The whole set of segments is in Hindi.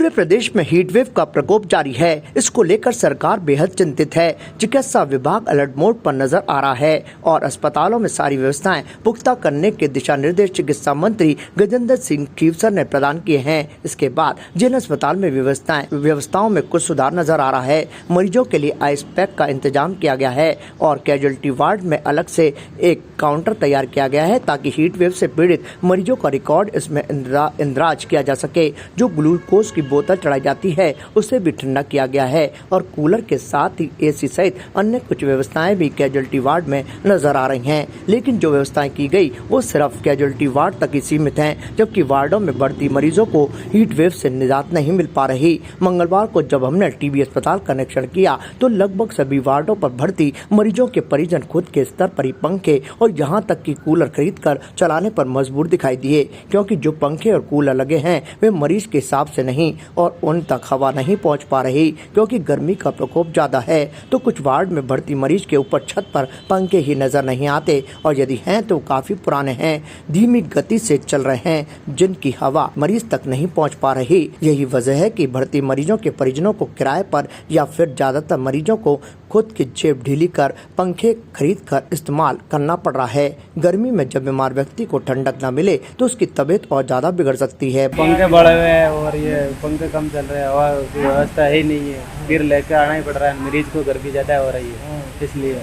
पूरे प्रदेश में हीट वेव का प्रकोप जारी है। इसको लेकर सरकार बेहद चिंतित है। चिकित्सा विभाग अलर्ट मोड पर नजर आ रहा है और अस्पतालों में सारी व्यवस्थाएं पुख्ता करने के दिशा निर्देश चिकित्सा मंत्री गजेंद्र सिंह खीवसर ने प्रदान किए हैं। इसके बाद जिन अस्पताल में व्यवस्थाओं में कुछ सुधार नजर आ रहा है। मरीजों के लिए आइस पैक का इंतजाम किया गया है और कैजुअलिटी वार्ड में अलग से एक काउंटर तैयार किया गया है ताकि हीट वेव से पीड़ित मरीजों का रिकॉर्ड इसमें इंदराज किया जा सके। जो ग्लूकोज की बोतल चढ़ाई जाती है उसे भी ठंडा किया गया है और कूलर के साथ ही एसी सहित अन्य कुछ व्यवस्थाएं भी कैजुअलिटी वार्ड में नजर आ रही हैं। लेकिन जो व्यवस्थाएं की गई वो सिर्फ कैजुअलिटी वार्ड तक ही सीमित हैं, जबकि वार्डों में भर्ती मरीजों को हीट वेव से निजात नहीं मिल पा रही। मंगलवार को जब हमने टीबी अस्पताल का निरीक्षण किया तो लगभग सभी वार्डों पर भर्ती मरीजों के परिजन खुद के स्तर पर ही पंखे और यहाँ तक कि कूलर खरीद कर चलाने पर मजबूर दिखाई दिए, क्योंकि जो पंखे और कूलर लगे हैं वे मरीज के हिसाब से नहीं और उन तक हवा नहीं पहुंच पा रही, क्योंकि गर्मी का प्रकोप ज्यादा है। तो कुछ वार्ड में भर्ती मरीज के ऊपर छत पर पंखे ही नजर नहीं आते और यदि हैं तो काफी पुराने हैं, धीमी गति से चल रहे हैं, जिनकी हवा मरीज तक नहीं पहुंच पा रही। यही वजह है कि भर्ती मरीजों के परिजनों को किराए पर या फिर ज्यादातर मरीजों को खुद की जेब ढीली कर पंखे खरीद कर इस्तेमाल करना पड़ रहा है। गर्मी में जब बीमार व्यक्ति को ठंडक न मिले तो उसकी तबीयत और ज्यादा बिगड़ सकती है। पंखे बड़े हुए हैं और ये पंखे कम चल रहे हैं, हवा की व्यवस्था ही नहीं है, फिर लेकर आना ही पड़ रहा है। मरीज को गर्मी ज्यादा हो रही है, इसलिए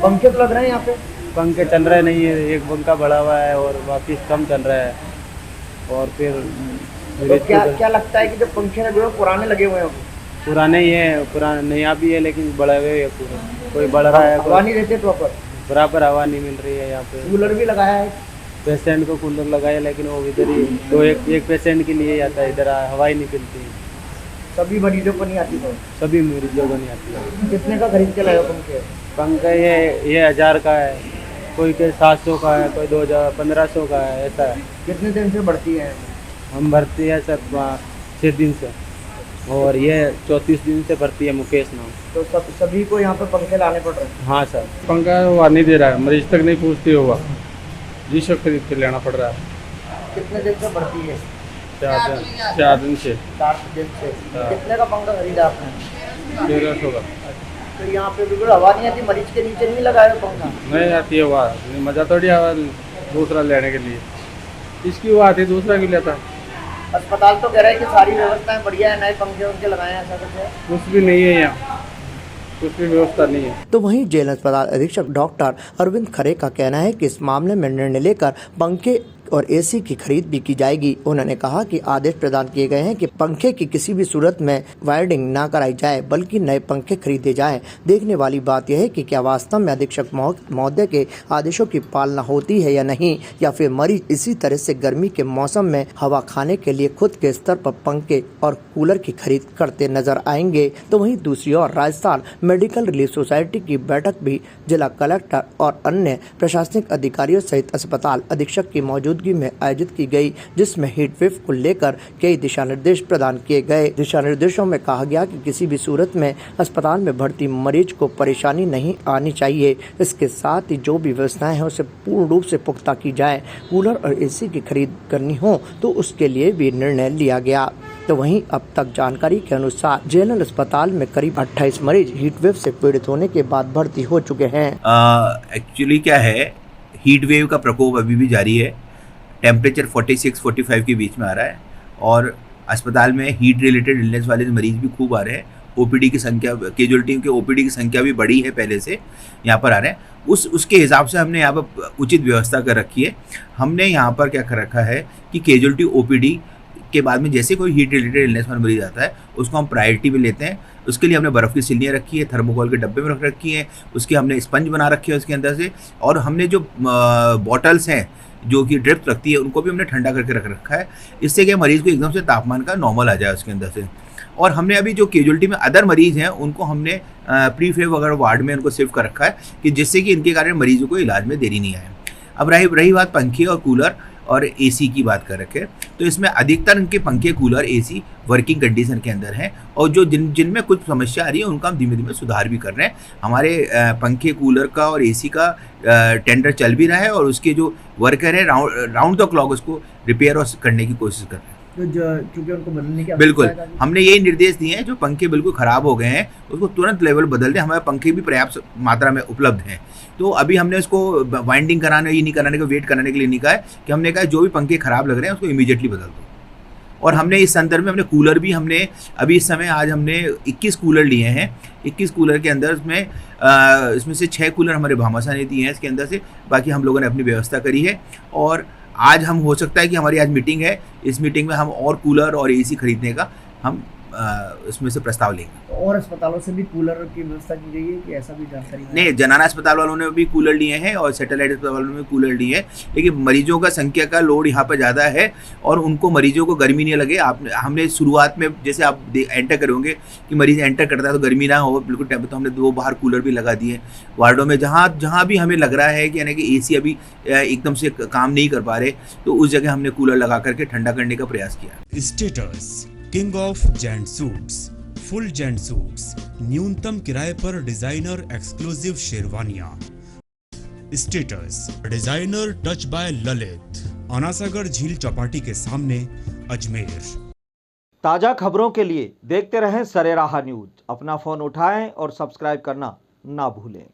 पंखे तो लग रहे हैं यहाँ पे, पंखे चल रहे नहीं है। एक पंखा बड़ा हुआ है और बाकी कम चल रहा है। और फिर तो क्या लगता है कि जो पंखे लगे हुए पुराने लगे हुए हैं? पुराने ही है, पुराने नया भी है लेकिन बड़े हुए है पूरे। कोई बढ़ रहा है, हवा नहीं देते प्रॉपर, बराबर हवा नहीं मिल रही है। यहाँ पे कूलर भी लगाया है, पेशेंट को कूलर लगाया लेकिन वो इधर ही तो एक पेशेंट के लिए आता है, इधर हवा ही नहीं मिलती। सभी मरीजों को नहीं आती तो? सभी मरीजों को नहीं आती है। कितने का खरीद के लाए हो पंखे? पंखा ये 1000 का है, कोई के 700 का है, कोई 2000 1500 का है, ऐसा है। कितने दिन से बढ़ती है? हम भर्ती है सर 6 दिन से और ये 34 दिन से भर्ती है मुकेश नाम। तो सभी को यहाँ पे पंखे लाने पड़ रहे हैं? हाँ सर। पंखा हुआ नहीं दे रहा है, मरीज तक नहीं पूछती हुआ, जिसको खरीद के लेना पड़ रहा है। कितने दिन से बढ़ती है? 4 दिन से। 4 दिन से। कितने का पंखा खरीदा आपने? 1300 का। तो यहाँ पे बिल्कुल हवा नहीं आती, मरीज के नीचे नहीं लगाया पंखा? नहीं आती है हवा, मजा थोड़ी हवा दूसरा लेने के लिए, इसकी हुआ आती दूसरा क्यों लेता। अस्पताल तो कह रहा है कि सारी व्यवस्थाएं बढ़िया है, नए पंखे उनके लगाए हैं, ऐसा कुछ है? कुछ भी नहीं है यहाँ, कुछ भी व्यवस्था नहीं है। तो वहीं जेल अस्पताल अधीक्षक डॉक्टर अरविंद खरे का कहना है कि इस मामले में निर्णय लेकर पंखे और एसी की खरीद भी की जाएगी। उन्होंने कहा कि आदेश प्रदान किए गए हैं कि पंखे की किसी भी सूरत में वायरिंग ना कराई जाए, बल्कि नए पंखे खरीदे जाएं। देखने वाली बात यह है कि क्या वास्तव में अधीक्षक महोदय के आदेशों की पालना होती है या नहीं, या फिर मरीज इसी तरह से गर्मी के मौसम में हवा खाने के लिए खुद के स्तर पर पंखे और कूलर की खरीद करते नजर आएंगे। तो वहीं दूसरी ओर राजस्थान मेडिकल रिलीफ सोसाइटी की बैठक भी जिला कलेक्टर और अन्य प्रशासनिक अधिकारियों सहित अस्पताल अधीक्षक की मौजूदगी में आयोजित की गई, जिसमें हीट वेव को लेकर कई दिशा निर्देश प्रदान किए गए। दिशा निर्देशों में कहा गया कि किसी भी सूरत में अस्पताल में भर्ती मरीज को परेशानी नहीं आनी चाहिए। इसके साथ ही जो भी व्यवस्थाएं हैं उसे पूर्ण रूप से पुख्ता की जाए। कूलर और एसी की खरीद करनी हो तो उसके लिए भी निर्णय लिया गया। तो वहीं अब तक जानकारी के अनुसार जेएनएल अस्पताल में करीब 28 मरीज हीट वेव से पीड़ित होने के बाद भर्ती हो चुके हैं। एक्चुअली क्या है, हीट वेव का प्रकोप अभी भी जारी है। टेम्परेचर 46-45 के बीच में आ रहा है और अस्पताल में हीट रिलेटेड इलनेस वाले मरीज भी खूब आ रहे हैं। ओपीडी की संख्या, कैजुअलिटी के ओपीडी की संख्या भी बढ़ी है, पहले से यहाँ पर आ रहे हैं। उसके हिसाब से हमने यहाँ पर उचित व्यवस्था कर रखी है। हमने यहाँ पर क्या कर रखा है कि कैजुअलिटी ओपीडी के बाद में जैसे कोई हीट रिलेटेड इलनेस वाला मरीज आता है उसको हम प्रायोरिटी में लेते हैं। उसके लिए हमने बर्फ़ की सिल्लियाँ रखी है, थर्मोकोल के डब्बे में रख रखी है, उसके हमने स्पंज बना रखे है उसके अंदर से, और हमने जो बॉटल्स हैं जो कि ड्रिप रखती है उनको भी हमने ठंडा करके रख रखा है, इससे कि मरीज़ को एकदम से तापमान का नॉर्मल आ जाए उसके अंदर से। और हमने अभी जो कैजुअलिटी में अदर मरीज़ हैं उनको हमने प्रीफेब वगैरह वार्ड में उनको शिफ्ट कर रखा है कि जिससे कि इनके कारण मरीजों को इलाज में देरी नहीं आए। अब रही बात पंखे और कूलर और एसी की बात कर रखे, तो इसमें अधिकतर इनके पंखे, कूलर, एसी वर्किंग कंडीशन के अंदर हैं और जो जिनमें कुछ समस्या आ रही है उनका हम धीमे धीमे सुधार भी कर रहे हैं। हमारे पंखे, कूलर का और एसी का टेंडर चल भी रहा है और उसके जो वर्कर है राउंड द क्लॉक उसको रिपेयर करने की कोशिश कर रहे हैं। तो क्योंकि उनको बदलने की बिल्कुल, आवश्यकता है अभी। हमने यही निर्देश दिए हैं, जो पंखे बिल्कुल ख़राब हो गए हैं उसको तुरंत लेवल बदल दें। हमारे पंखे भी पर्याप्त मात्रा में उपलब्ध हैं। तो अभी हमने उसको वाइंडिंग कराने, ये नहीं कराने का, वेट कराने के लिए नहीं कहा है, कि हमने कहा जो भी पंखे ख़राब लग रहे हैं उसको इमीडिएटली बदल दो। और हमने इस संदर्भ में हमने कूलर भी हमने अभी इस समय आज हमने 21 कूलर लिए हैं। 21 कूलर के अंदर इसमें से 6 कूलर हमारे भामाशाह ने दिए हैं इसके अंदर से, बाकी हम लोगों ने अपनी व्यवस्था करी है। और आज हम हो सकता है कि हमारी आज मीटिंग है, इस मीटिंग में हम और कूलर और एसी खरीदने का हम इसमें से प्रस्ताव लेंगे। और अस्पतालों से भी कूलर की व्यवस्था की गई है कि ऐसा भी जानकारी है? नहीं, जनाना अस्पताल वालों ने भी कूलर लिए हैं और सैटेलाइट अस्पताल वालों ने भी कूलर लिए हैं, लेकिन मरीजों का संख्या का लोड यहाँ पर ज़्यादा है और उनको मरीजों को गर्मी नहीं लगे। हमने शुरुआत में जैसे आप एंटर करोगे कि मरीज एंटर करता है तो गर्मी ना हो बिल्कुल टेम्पर, तो हमने 2 बाहर कूलर भी लगा दिए वार्डों में। जहाँ भी हमें लग रहा है कि यानी कि AC अभी एकदम से काम नहीं कर पा रहे, तो उस जगह हमने कूलर लगा करके ठंडा करने का प्रयास किया। Status king of gent suits, full gent suits, न्यूनतम किराए पर डिजाइनर एक्सक्लूसिव शेरवानियां। Status designer touch by Lalit, Anasagar झील चौपाटी के सामने, अजमेर। ताज़ा खबरों के लिए देखते रहें सरेराह न्यूज। अपना फोन उठाएं और सब्सक्राइब करना ना भूलें।